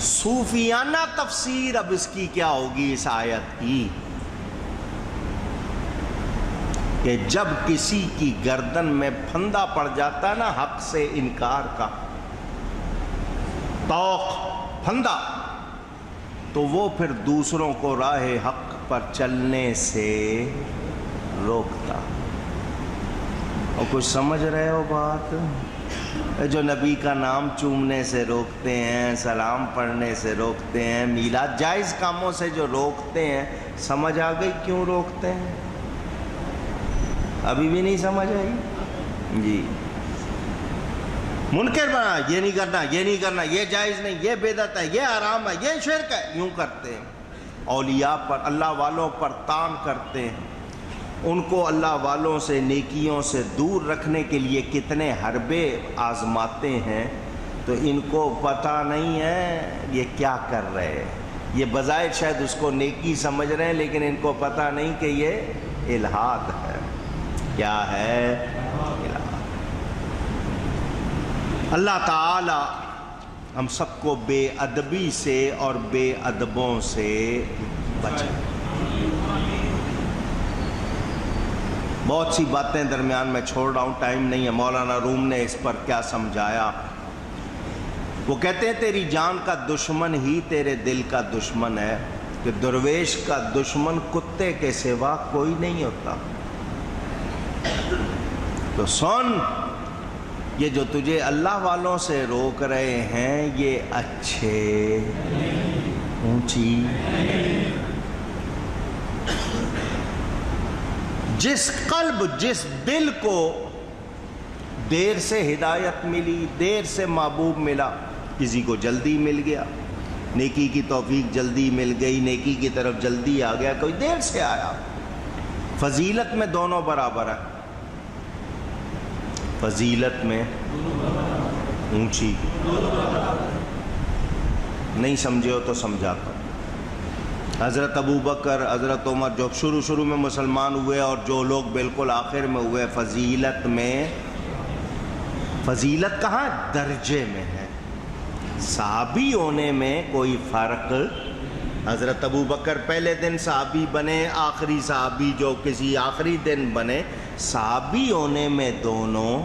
صوفیانہ تفسیر اب اس کی کیا ہوگی اس آیت کی کہ جب کسی کی گردن میں پھندا پڑ جاتا ہے نا حق سے انکار کا، توق پھندا، تو وہ پھر دوسروں کو راہ حق پر چلنے سے روکتا۔ اور کچھ سمجھ رہے ہو بات؟ جو نبی کا نام چومنے سے روکتے ہیں، سلام پڑھنے سے روکتے ہیں، میلاد جائز کاموں سے جو روکتے ہیں، سمجھ آ گئی کیوں روکتے ہیں؟ ابھی بھی نہیں سمجھ آئی؟ جی، منکر بنا، یہ نہیں کرنا، یہ نہیں کرنا، یہ جائز نہیں، یہ بدعت ہے، یہ حرام ہے، یہ شرک ہے، یوں کرتے ہیں۔ اولیاء پر، اللہ والوں پر تان کرتے ہیں، ان کو اللہ والوں سے، نیکیوں سے دور رکھنے کے لیے کتنے حربے آزماتے ہیں، تو ان کو پتہ نہیں ہے یہ کیا کر رہے ہیں۔ یہ بظاہر شاید اس کو نیکی سمجھ رہے ہیں، لیکن ان کو پتہ نہیں کہ یہ الحاد ہے۔ کیا ہے؟ اللہ تعالی ہم سب کو بے ادبی سے اور بے ادبوں سے بچائے۔ بہت سی باتیں درمیان میں چھوڑ رہا ہوں، ٹائم نہیں ہے۔ مولانا روم نے اس پر کیا سمجھایا؟ وہ کہتے ہیں تیری جان کا دشمن ہی تیرے دل کا دشمن ہے، کہ درویش کا دشمن کتے کے سوا کوئی نہیں ہوتا۔ تو سن، یہ جو تجھے اللہ والوں سے روک رہے ہیں یہ اچھے، اونچی، جس قلب، جس دل کو دیر سے ہدایت ملی، دیر سے محبوب ملا، کسی کو جلدی مل گیا، نیکی کی توفیق جلدی مل گئی، نیکی کی طرف جلدی آ گیا، کوئی دیر سے آیا۔ فضیلت میں دونوں برابر ہیں، فضیلت میں اونچی۔ نہیں سمجھے ہو تو سمجھاتا ہوں۔ حضرت ابو بکر، حضرت عمر جو شروع میں مسلمان ہوئے اور جو لوگ بالکل آخر میں ہوئے، فضیلت میں، فضیلت کہاں ہے؟ درجے میں ہے۔ صحابی ہونے میں کوئی فرق، حضرت ابو بکر پہلے دن صحابی بنے، آخری صحابی جو کسی آخری دن بنے، صحابی ہونے میں دونوں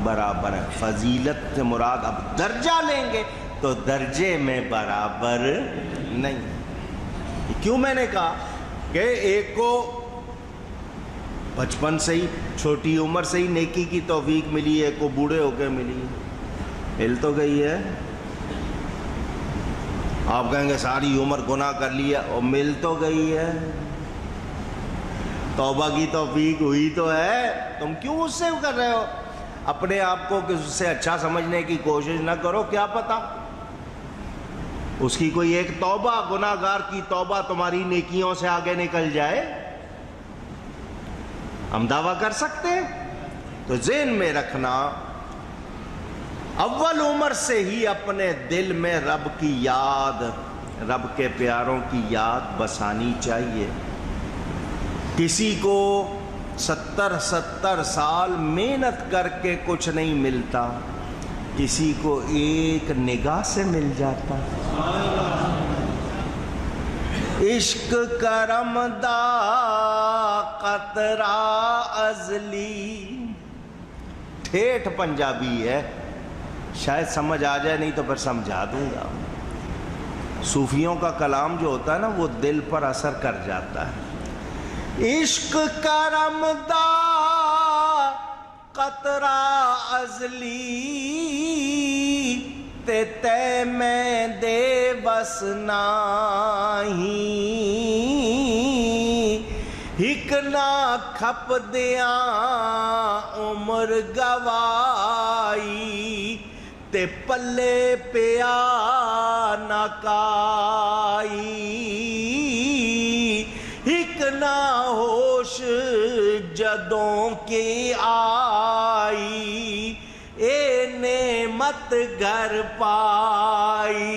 برابر ہیں۔ فضیلت سے مراد اب درجہ لیں گے تو درجے میں برابر نہیں۔ کیوں میں نے کہا کہ ایک کو بچپن سے ہی، چھوٹی عمر سے ہی نیکی کی توفیق ملی، ایک کو بوڑھے ہو کے ملی، مل تو گئی ہے۔ آپ کہیں گے ساری عمر گناہ کر لیا، اور مل تو گئی ہے، توبہ کی توفیق ہوئی تو ہے۔ تم کیوں اس سے کر رہے ہو؟ اپنے آپ کو اس سے اچھا سمجھنے کی کوشش نہ کرو، کیا پتا اس کی کوئی ایک توبہ، گناہ گار کی توبہ تمہاری نیکیوں سے آگے نکل جائے۔ ہم دعویٰ کر سکتے ہیں؟ تو ذہن میں رکھنا، اول عمر سے ہی اپنے دل میں رب کی یاد، رب کے پیاروں کی یاد بسانی چاہیے۔ کسی کو 70 سال محنت کر کے کچھ نہیں ملتا، کسی کو ایک نگاہ سے مل جاتا۔ عشق کرم دا قطرہ ازلی، ٹھیٹھ پنجابی ہے، شاید سمجھ آ جائے، نہیں تو پھر سمجھا دوں گا۔ صوفیوں کا کلام جو ہوتا ہے نا وہ دل پر اثر کر جاتا ہے۔ عشق کرم دا قطرہ ازلی، تے میں دے بس نہیں، ہک نہ کھپ دیاں عمر گوائی، تے پلے پیا نہ کائی، ہک نہ ہوش جدوں کی آئی، اے نعمت گھر پائی۔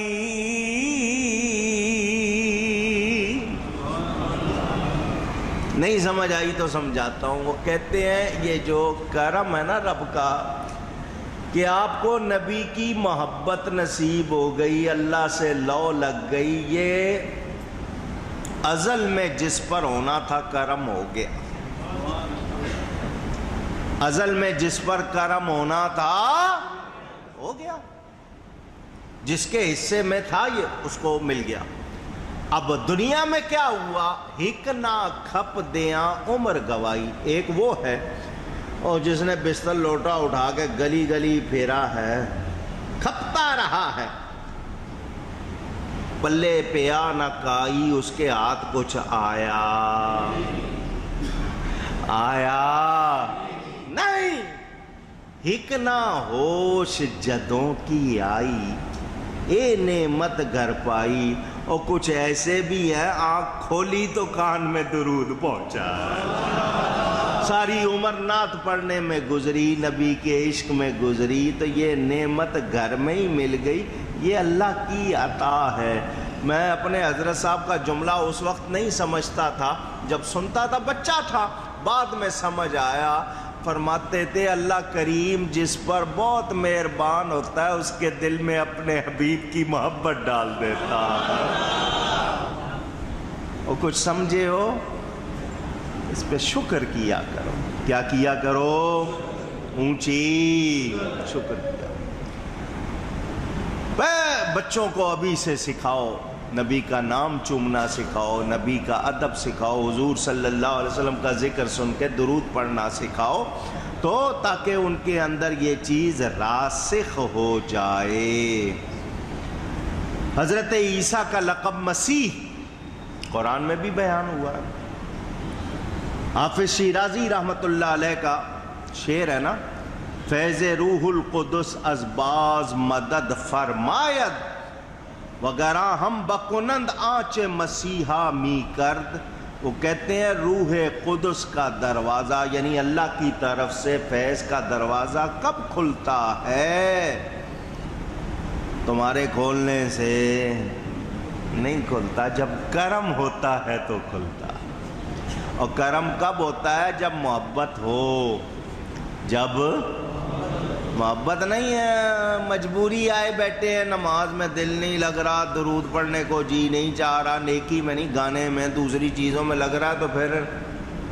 نہیں سمجھ آئی تو سمجھاتا ہوں۔ وہ کہتے ہیں یہ جو کرم ہے نا رب کا، کہ آپ کو نبی کی محبت نصیب ہو گئی، اللہ سے لو لگ گئی، یہ ازل میں جس پر ہونا تھا کرم ہو گیا، ازل میں جس پر کرم ہونا تھا ہو گیا، جس کے حصے میں تھا یہ اس کو مل گیا۔ اب دنیا میں کیا ہوا؟ ہک نہ کھپ دیاں عمر گوائی، ایک وہ ہے اور جس نے بستر لوٹا اٹھا کے گلی گلی پھیرا ہے، کھپتا رہا ہے، پلے پیا نہ کائی، اس کے ہاتھ کچھ آیا نہیں، ہک نہ ہوش جدوں کی آئی، اے نعمت گھر پائی، اور کچھ ایسے بھی ہیں آنکھ کھولی تو کان میں درود پہنچا، ساری عمر نعت پڑھنے میں گزری، نبی کے عشق میں گزری، تو یہ نعمت گھر میں ہی مل گئی، یہ اللہ کی عطا ہے۔ میں اپنے حضرت صاحب کا جملہ اس وقت نہیں سمجھتا تھا، جب سنتا تھا بچہ تھا، بعد میں سمجھ آیا۔ فرماتے تھے اللہ کریم جس پر بہت مہربان ہوتا ہے اس کے دل میں اپنے حبیب کی محبت ڈال دیتا ہے۔ اور کچھ سمجھے ہو؟ اس پہ شکر کیا کرو۔ کیا کیا کرو؟ اونچی شکر کیا۔ بچوں کو ابھی سے سکھاؤ، نبی کا نام چومنا سکھاؤ، نبی کا ادب سکھاؤ، حضور صلی اللہ علیہ وسلم کا ذکر سن کے درود پڑھنا سکھاؤ، تو تاکہ ان کے اندر یہ چیز راسخ ہو جائے۔ حضرت عیسیٰ کا لقب مسیح قرآن میں بھی بیان ہوا ہے۔ حافظ شیرازی رحمت اللہ علیہ کا شعر ہے نا، فیض روح القدس از باز مدد فرماید، وگراں ہم بکنند آنچ مسیحا می کرد۔ وہ کہتے ہیں روح قدس کا دروازہ، یعنی اللہ کی طرف سے فیض کا دروازہ کب کھلتا ہے؟ تمہارے کھولنے سے نہیں کھلتا، جب کرم ہوتا ہے تو کھلتا ہے۔ اور کرم کب ہوتا ہے؟ جب محبت ہو، جب محبت نہیں ہے، مجبوری آئے بیٹھے ہیں، نماز میں دل نہیں لگ رہا، درود پڑھنے کو جی نہیں چاہ رہا، نیکی میں نہیں، گانے میں، دوسری چیزوں میں لگ رہا ہے، تو پھر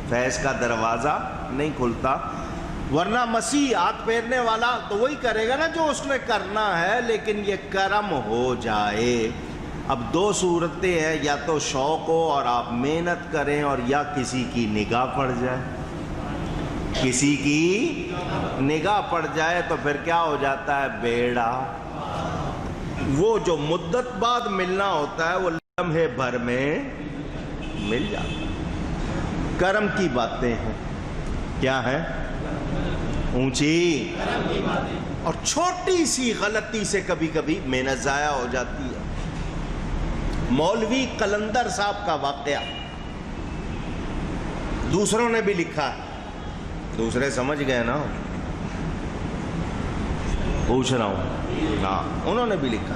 فیض کا دروازہ نہیں کھلتا۔ ورنہ مسیح ہاتھ پھیرنے والا تو وہی کرے گا نا جو اس نے کرنا ہے، لیکن یہ کرم ہو جائے۔ اب دو صورتیں ہیں، یا تو شوق ہو اور آپ محنت کریں، اور یا کسی کی نگاہ پڑ جائے، کسی کی نگاہ پڑ جائے تو پھر کیا ہو جاتا ہے؟ بیڑا۔ وہ جو مدت بعد ملنا ہوتا ہے وہ لمحے بھر میں مل جاتا ہے۔ کرم کی باتیں ہیں، کیا ہے؟ اونچی اور چھوٹی سی غلطی سے کبھی کبھی محنت ضائع ہو جاتی ہے۔ مولوی قلندر صاحب کا واقعہ دوسروں نے بھی لکھا ہے، دوسرے سمجھ گئے نا، پوچھ رہا ہوں، ہاں انہوں نے بھی لکھا۔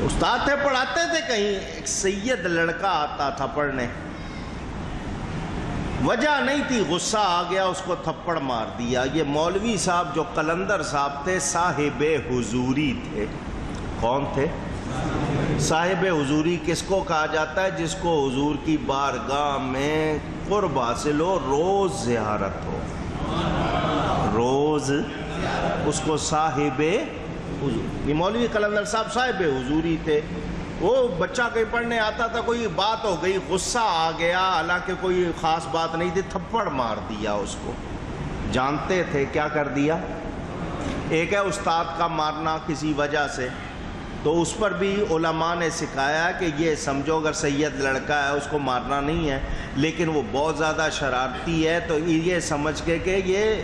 استاد تھے، پڑھاتے تھے کہیں، ایک سید لڑکا آتا تھا پڑھنے، وجہ نہیں تھی، غصہ آ گیا، اس کو تھپڑ مار دیا۔ یہ مولوی صاحب جو قلندر صاحب تھے صاحب حضوری تھے۔ کون تھے؟ صاحب حضوری کس کو کہا جاتا ہے؟ جس کو حضور کی بارگاہ میں قرب حاصل ہو، روز زیارت ہو، روز، اس کو صاحب حضور۔ یہ مولوی قلندر صاحب صاحب حضوری تھے۔ وہ بچہ کہیں پڑھنے آتا تھا، کوئی بات ہو گئی، غصہ آ گیا، حالانکہ کوئی خاص بات نہیں تھی، تھپڑ مار دیا اس کو۔ جانتے تھے کیا کر دیا؟ ایک ہے استاد کا مارنا کسی وجہ سے، تو اس پر بھی علماء نے سکھایا کہ یہ سمجھو اگر سید لڑکا ہے اس کو مارنا نہیں ہے، لیکن وہ بہت زیادہ شرارتی ہے تو یہ سمجھ کے کہ یہ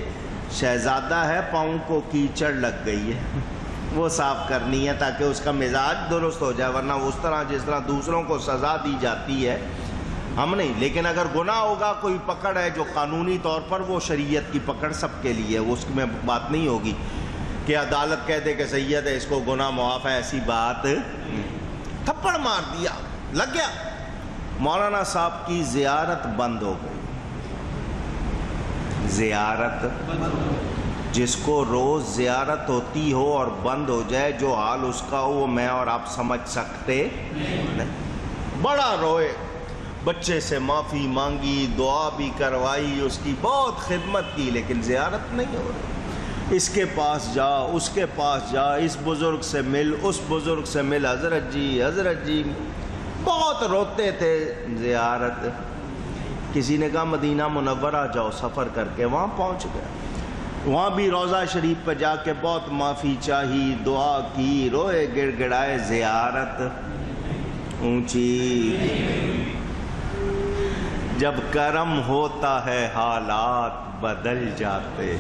شہزادہ ہے، پاؤں کو کیچڑ لگ گئی ہے، وہ صاف کرنی ہے تاکہ اس کا مزاج درست ہو جائے، ورنہ اس طرح جس طرح دوسروں کو سزا دی جاتی ہے ہم نہیں۔ لیکن اگر گناہ ہوگا، کوئی پکڑ ہے جو قانونی طور پر، وہ شریعت کی پکڑ سب کے لیے، اس میں بات نہیں ہوگی کہ عدالت کہہ دے کہ سید ہے، اس کو گناہ معاف ہے، ایسی بات۔ تھپڑ مار دیا، لگ گیا۔ مولانا صاحب کی زیارت بند ہو گئی، زیارت جس کو روز زیارت ہوتی ہو اور بند ہو جائے، جو حال اس کا ہو وہ میں اور آپ سمجھ سکتے نہیں۔ بڑا روئے، بچے سے معافی مانگی، دعا بھی کروائی، اس کی بہت خدمت کی، لیکن زیارت نہیں ہو رہی۔ اس کے پاس جا، اس کے پاس جا، اس بزرگ سے مل، اس بزرگ سے مل، حضرت جی بہت روتے تھے، زیارت۔ کسی نے کہا مدینہ منورہ جاؤ، سفر کر کے وہاں پہنچ گئے، وہاں بھی روضہ شریف پہ جا کے بہت معافی چاہی، دعا کی، روئے گڑ گڑائے، زیارت اونچی۔ جب کرم ہوتا ہے حالات بدل جاتے،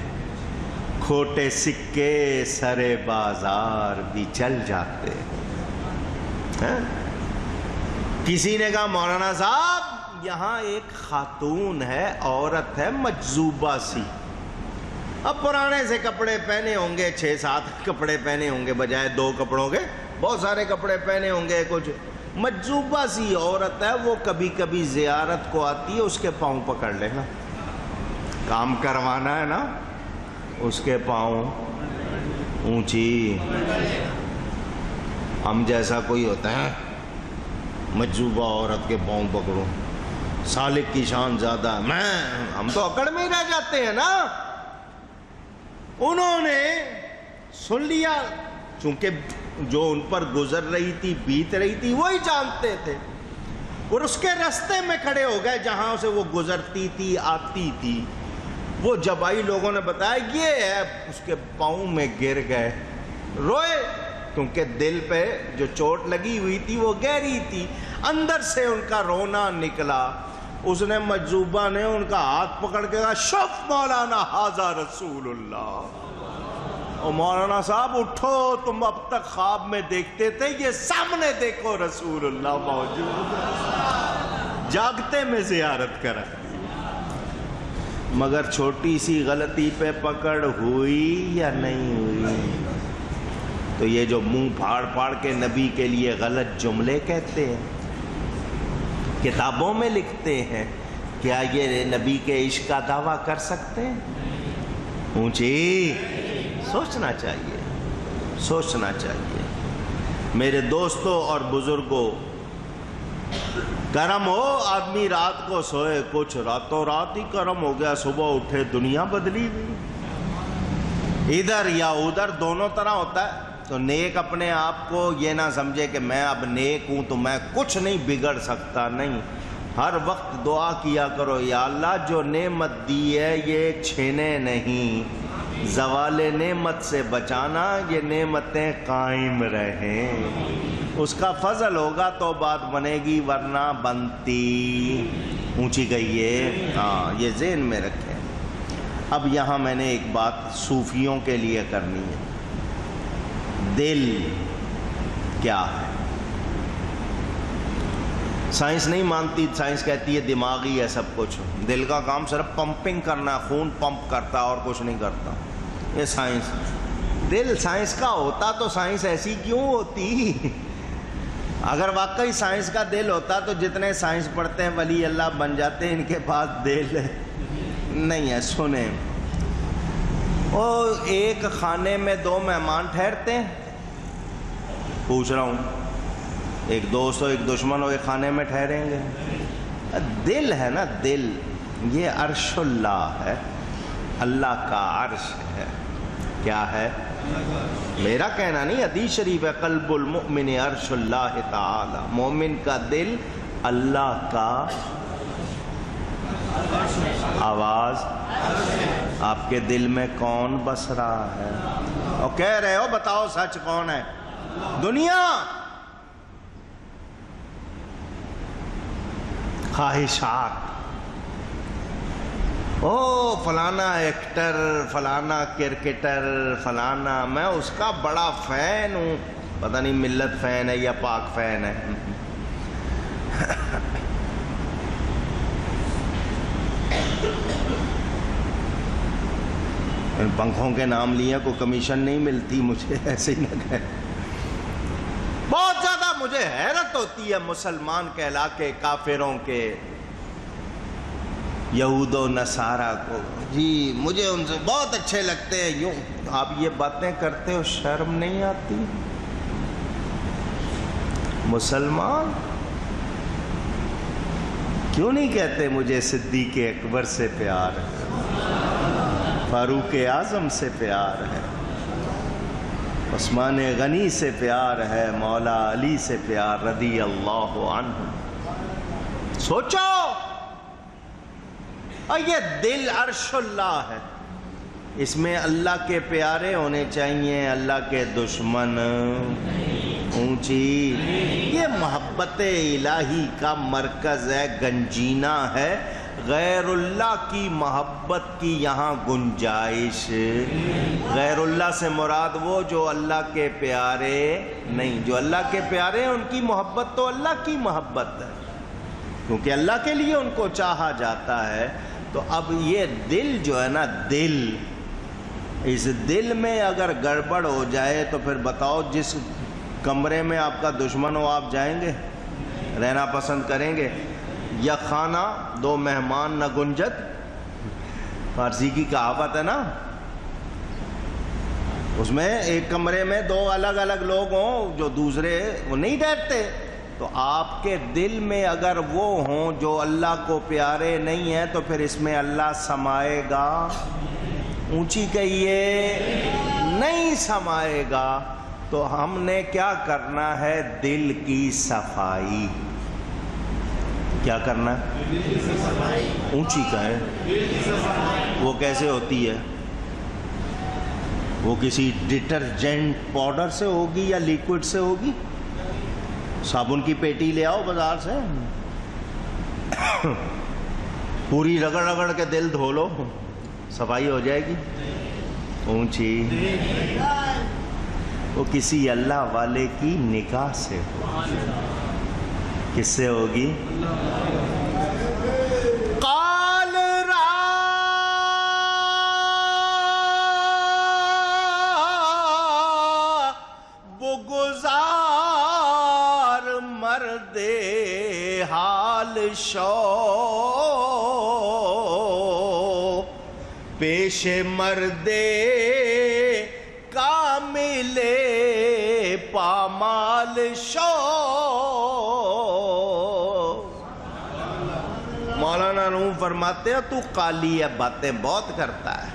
کھوٹے سکے سرے بازار بھی چل جاتے۔ کسی نے کہا مولانا صاحب یہاں ایک خاتون ہے، عورت ہے مجذوبہ سی، اب پرانے سے کپڑے پہنے ہوں گے، 6-7 کپڑے پہنے ہوں گے بجائے 2 کپڑوں کے، بہت سارے کپڑے پہنے ہوں گے، کچھ مجذوبہ سی عورت ہے، وہ کبھی کبھی زیارت کو آتی ہے، اس کے پاؤں پکڑ لینا، کام کروانا ہے نا، اس کے پاؤں اونچی۔ ہم جیسا کوئی ہوتا ہے مجذوبہ عورت کے پاؤں پکڑوں، سالک کی شان زیادہ، ہم تو اکڑ میں ہی رہ جاتے ہیں نا۔ انہوں نے سن لیا، چونکہ جو ان پر گزر رہی تھی، بیت رہی تھی، وہی جانتے تھے، اور اس کے راستے میں کھڑے ہو گئے جہاں سے وہ گزرتی تھی، آتی تھی۔ وہ جب آئی، لوگوں نے بتایا یہ ہے، اس کے پاؤں میں گر گئے، روئے، کیونکہ دل پہ جو چوٹ لگی ہوئی تھی وہ گہری تھی، اندر سے ان کا رونا نکلا۔ اس نے مجذوبہ نے ان کا ہاتھ پکڑ کے کہا شف مولانا ھذا رسول اللہ، اور مولانا صاحب اٹھو، تم اب تک خواب میں دیکھتے تھے، یہ سامنے دیکھو رسول اللہ موجود، جاگتے میں زیارت کرا۔ مگر چھوٹی سی غلطی پہ پکڑ ہوئی یا نہیں ہوئی؟ تو یہ جو منہ پھاڑ پھاڑ کے نبی کے لیے غلط جملے کہتے ہیں، کتابوں میں لکھتے ہیں، کیا یہ نبی کے عشق کا دعویٰ کر سکتے ہیں؟ اونچی سوچنا چاہیے، سوچنا چاہیے۔ میرے دوستوں اور بزرگوں، کرم ہو آدمی رات کو سوئے، کچھ راتوں رات ہی کرم ہو گیا، صبح اٹھے دنیا بدلی گئی، ادھر یا ادھر دونوں طرح ہوتا ہے۔ تو نیک اپنے آپ کو یہ نہ سمجھے کہ میں اب نیک ہوں تو میں کچھ نہیں بگڑ سکتا، نہیں، ہر وقت دعا کیا کرو، یا اللہ جو نعمت دی ہے یہ چھینے نہیں، زوال نعمت سے بچانا، یہ نعمتیں قائم رہیں، اس کا فضل ہوگا تو بات بنے گی، ورنہ بنتی اونچی گئی ہے۔ ہاں، یہ ذہن میں رکھیں۔ اب یہاں میں نے ایک بات صوفیوں کے لیے کرنی ہے، دل کیا ہے؟ سائنس نہیں مانتی، سائنس کہتی ہے دماغی ہے سب کچھ، دل کا کام صرف پمپنگ کرنا، خون پمپ کرتا اور کچھ نہیں کرتا، یہ سائنس۔ دل سائنس کا ہوتا تو سائنس ایسی کیوں ہوتی؟ اگر واقعی سائنس کا دل ہوتا تو جتنے سائنس پڑھتے ہیں ولی اللہ بن جاتے ہیں، ان کے پاس دل نہیں ہے۔ سنیں، وہ ایک خانے میں 2 مہمان ٹھہرتے ہیں، پوچھ رہا ہوں، ایک دوست ہو ایک دشمن ہو، ایک خانے میں ٹھہریں گے؟ دل ہے نا، دل، یہ عرش اللہ ہے، اللہ کا عرش ہے۔ کیا ہے؟ میرا کہنا نہیں، حدیث شریف ہے، قلب المؤمن عرش اللہ تعالی، مومن کا دل اللہ کا آواز۔ آپ کے دل میں کون بس رہا ہے؟ اور کہہ رہے ہو بتاؤ سچ کون ہے؟ دنیا، خواہشات، او فلانا ایکٹر، فلانا کرکٹر، فلانا، میں اس کا بڑا فین ہوں، پتہ نہیں ملت فین ہے یا پاک فین ہے۔ ان پنکھوں کے نام لیے کوئی کمیشن نہیں ملتی مجھے، ایسے ہی نہ کہے۔ بہت زیادہ مجھے حیرت ہوتی ہے مسلمان کہلا کے کافروں کے یہود و نصارہ کو، جی مجھے ان سے بہت اچھے لگتے ہیں، یوں آپ یہ باتیں کرتے ہو، شرم نہیں آتی؟ مسلمان کیوں نہیں کہتے مجھے صدیق اکبر سے پیار ہے، فاروق اعظم سے پیار ہے، عثمان غنی سے پیار ہے، مولا علی سے پیار رضی اللہ عنہ؟ سوچو، اور یہ دل عرش اللہ ہے، اس میں اللہ کے پیارے ہونے چاہیے، اللہ کے دشمن اونچی۔ یہ محبت الہی کا مرکز ہے، گنجینہ ہے، غیر اللہ کی محبت کی یہاں گنجائش۔ غیر اللہ سے مراد وہ جو اللہ کے پیارے نہیں، جو اللہ کے پیارے ہیں ان کی محبت تو اللہ کی محبت ہے، کیونکہ اللہ کے لیے ان کو چاہا جاتا ہے۔ تو اب یہ دل جو ہے نا، دل، اس دل میں اگر گڑبڑ ہو جائے تو پھر بتاؤ، جس کمرے میں آپ کا دشمن ہو آپ جائیں گے، رہنا پسند کریں گے؟ یا خانہ دو مہمان نہ گنجت، فارسی کی کہاوت ہے نا، اس میں ایک کمرے میں دو الگ الگ لوگ ہوں جو دوسرے وہ نہیں ڈرتے۔ تو آپ کے دل میں اگر وہ ہوں جو اللہ کو پیارے نہیں ہیں تو پھر اس میں اللہ سمائے گا؟ اونچی کہیے، نہیں سمائے گا۔ تو ہم نے کیا کرنا ہے؟ دل کی صفائی۔ کیا کرنا ہے؟ اونچی کہیں۔ وہ کیسے ہوتی ہے؟ وہ کسی ڈٹرجنٹ پاؤڈر سے ہوگی یا لیکوڈ سے ہوگی؟ صابن کی پیٹی لے آؤ بازار سے، پوری رگڑ رگڑ کے دل دھو لو، صفائی ہو جائے گی؟ اونچی۔ وہ کسی اللہ والے کی نگاہ سے ہوگی۔ کس سے ہوگی؟ قال را بگزار مرد حال شو، پیش مرد کامل پامال شو۔ مولانا روم فرماتے ہیں تو قالی ہے، باتیں بہت کرتا ہے،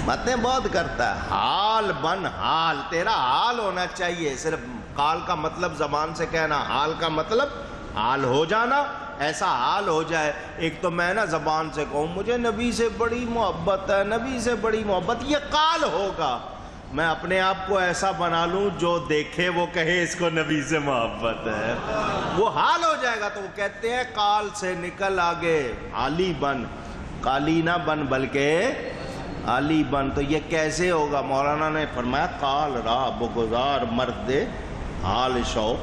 باتیں بہت کرتا ہے، حال بن، حال تیرا حال ہونا چاہیے۔ صرف قال کا مطلب زبان سے کہنا، حال کا مطلب حال ہو جانا، ایسا حال ہو جائے۔ ایک تو میں نا زبان سے کہوں مجھے نبی سے بڑی محبت ہے، نبی سے بڑی محبت، یہ قال ہوگا۔ میں اپنے آپ کو ایسا بنا لوں جو دیکھے وہ کہے اس کو نبی سے محبت ہے، وہ حال ہو جائے گا۔ تو وہ کہتے ہیں قال سے نکل آگے، عالی بن، قالی نہ بن بلکہ عالی بن۔ تو یہ کیسے ہوگا؟ مولانا نے فرمایا قال را بگزار مرد حال شو،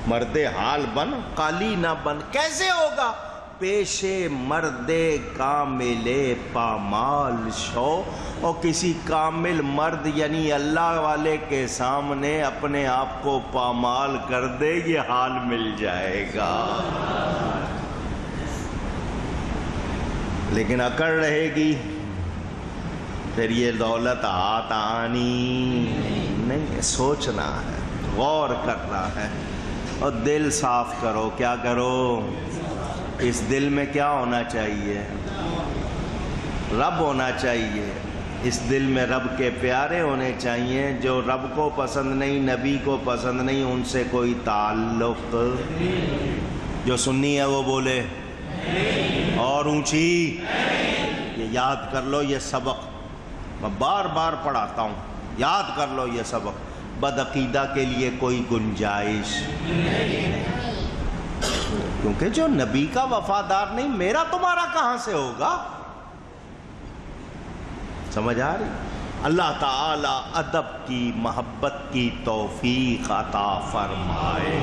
مرد حال بن، قالی نہ بن۔ کیسے ہوگا؟ پیش مرد کامل پامال شو، اور کسی کامل مرد یعنی اللہ والے کے سامنے اپنے آپ کو پامال کر دے، یہ حال مل جائے گا۔ لیکن اکڑ رہے گی، پھر یہ دولت ہاتھ آنی نہیں، سوچنا ہے، غور کرنا ہے، اور دل صاف کرو۔ کیا کرو؟ اس دل میں کیا ہونا چاہیے؟ رب ہونا چاہیے۔ اس دل میں رب کے پیارے ہونے چاہیے۔ جو رب کو پسند نہیں، نبی کو پسند نہیں، ان سے کوئی تعلق۔ جو سنی ہے وہ بولے اور اونچی۔ یہ یاد کر لو، یہ سبق میں بار بار پڑھاتا ہوں، یاد کر لو یہ سبق۔ بدعقیدہ کے لیے کوئی گنجائش، کیونکہ جو نبی کا وفادار نہیں، میرا تمہارا کہاں سے ہوگا؟ سمجھ آ رہی؟ اللہ تعالی ادب کی، محبت کی توفیق عطا فرمائے۔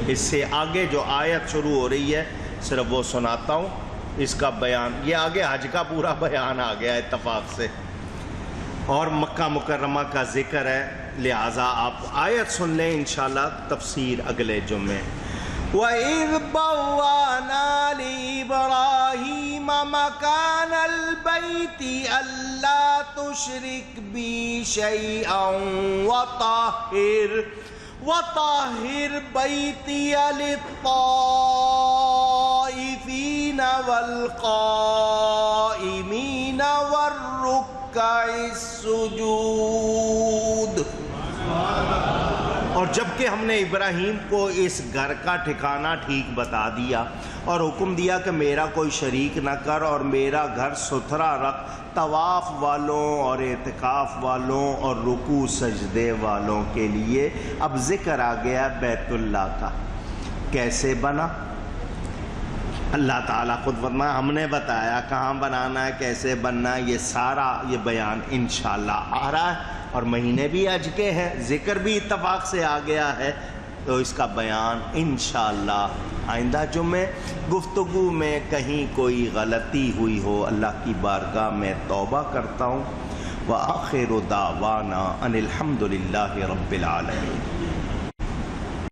اس سے آگے جو آیت شروع ہو رہی ہے صرف وہ سناتا ہوں، اس کا بیان، یہ آگے حج کا پورا بیان آ گیا اتفاق سے، اور مکہ مکرمہ کا ذکر ہے، لہٰذا آپ آیت سن لیں، انشاءاللہ تفسیر اگلے جمعے۔ وَإِذْ بَوَّأْنَا لِإِبْرَاهِيمَ مكان البيت ألا تشرك بي شيئا وطهر بيتي للطائفين والقائمين والركع السجود. اور جبکہ ہم نے ابراہیم کو اس گھر کا ٹھکانہ ٹھیک بتا دیا اور حکم دیا کہ میرا کوئی شریک نہ کر اور میرا گھر ستھرا رکھ طواف والوں اور اعتکاف والوں اور رکوع سجدے والوں کے لیے، اب ذکر آ گیا بیت اللہ کا کیسے بنا. اللہ تعالیٰ خود فرمایا ہم نے بتایا کہاں بنانا ہے، کیسے بننا ہے، یہ سارا یہ بیان انشاءاللہ آ رہا ہے. اور مہینے بھی حج کے ہیں، ذکر بھی اتفاق سے آ گیا ہے، تو اس کا بیان انشاءاللہ آئندہ جمعے. گفتگو میں کہیں کوئی غلطی ہوئی ہو اللہ کی بارگاہ میں توبہ کرتا ہوں. وآخر دعوانا ان الحمد للہ رب العالمین.